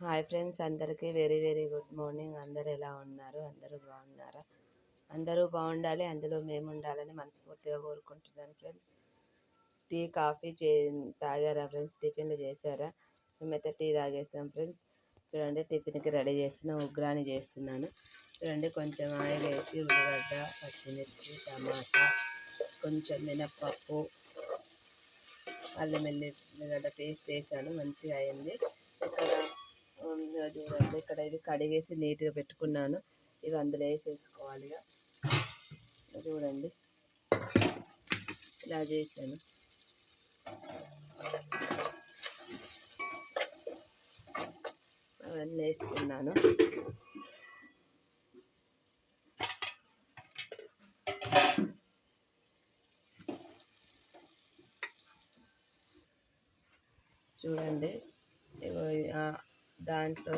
Hi friends, అందరికీ very very good morning. అందరూ ఎలా ఉన్నారు? అందరూ బాగున్నారా? అందరూ బాగుండాలి, అందులో మేము ఉండాలని మనస్ఫూర్తిగా కోరుకుంటున్నాను ఫ్రెండ్స్. టీ కాఫీ తాగారా ఫ్రెండ్స్? టిఫిన్లు చేశారా? మేమైతే టీ తాగేసాం ఫ్రెండ్స్. చూడండి, టిఫిన్కి రెడీ చేస్తున్నా, ఉగ్రాని చేస్తున్నాను. చూడండి, కొంచెం ఆయిల్ వేసి ఉల్లిగడ్డ, పచ్చిమిర్చి, టమాటా, కొంచెం మినప్పప్పు, అల్లం ఎల్లిగడ్డ పేస్ట్ వేసాను. మంచిగా అయింది. చూడండి, ఇక్కడ ఇది కడిగేసి నీట్గా పెట్టుకున్నాను. ఇవి అందులో వేసేసుకోవాలి. చూడండి, ఇలా చేశాను. అవన్నీ వేసుకున్నాను. చూడండి, దాంట్లో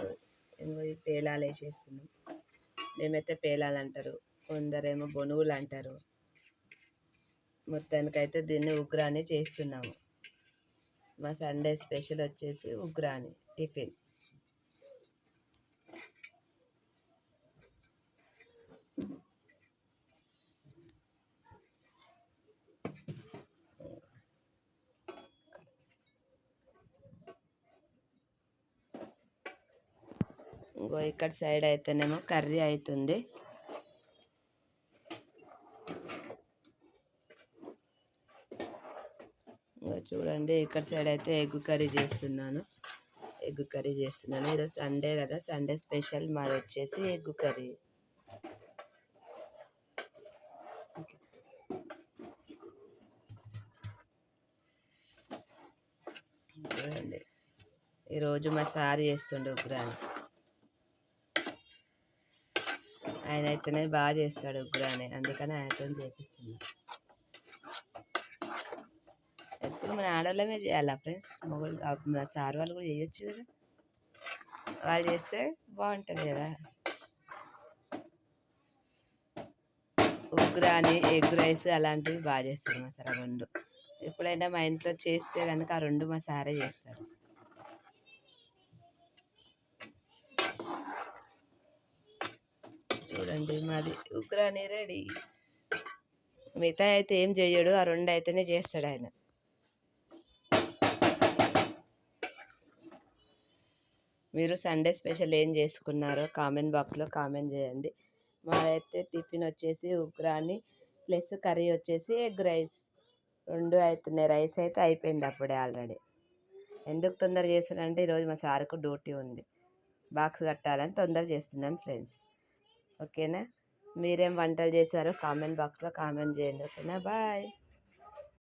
ఈ పేలాలు వేసేస్తున్నాం. మేమైతే పేలాలు అంటారు, కొందరేమో బొనుగులు అంటారు. మొత్తానికైతే దీన్ని ఉగ్రాని చేస్తున్నాము. మా సండే స్పెషల్ వచ్చేసి ఉగ్రాని టిఫిన్. ఇంకో ఇక్కడ సైడ్ అయితేనేమో కర్రీ అవుతుంది. చూడండి, ఇక్కడ సైడ్ అయితే ఎగ్ కర్రీ చేస్తున్నాను. ఈరోజు సండే కదా, సండే స్పెషల్ మాది వచ్చేసి ఎగ్ కర్రీ. చూడండి, ఈరోజు మా సార్ చేస్తుండే ఉగ్రాని. ఆయన అయితేనే బాగా చేస్తాడు ఉగ్రాని, అందుకని ఆయనతో చేపిస్తున్నాను. ఎప్పుడు మన ఆడవాళ్ళమే చేయాలా ఫ్రెండ్స్? మా సార్ వాళ్ళు కూడా చేయొచ్చు కదా, వాళ్ళు చేస్తే బాగుంటుంది కదా. ఉగ్రాని, ఎగ్ రైస్ అలాంటివి బాగా చేస్తాడు మా సార్. రెండు ఎప్పుడైనా మా ఇంట్లో చేస్తే కనుక ఆ రెండు మా సారే చేస్తాడు. చూడండి, మాది ఉగ్రాని రెడీ. మిగతా అయితే ఏం చెయ్యడు, ఆ రెండు అయితేనే చేస్తాడు ఆయన. మీరు సండే స్పెషల్ ఏం చేసుకున్నారో కామెంట్ బాక్స్లో కామెంట్ చేయండి. మాదైతే టిఫిన్ వచ్చేసి ఉగ్రాని ప్లస్ కర్రీ వచ్చేసి ఎగ్ రైస్. రెండు అవుతున్నాయి. రైస్ అయితే అయిపోయింది అప్పుడే ఆల్రెడీ. ఎందుకు తొందర చేస్తానంటే ఈరోజు మా సార్కు డ్యూటీ ఉంది, బాక్స్ కట్టాలని తొందర చేస్తున్నాను ఫ్రెండ్స్. ఓకేనా? మీరేం వంటలు చేశారో కామెంట్ బాక్స్లో కామెంట్ చేయండి. ఓకేనా? బాయ్.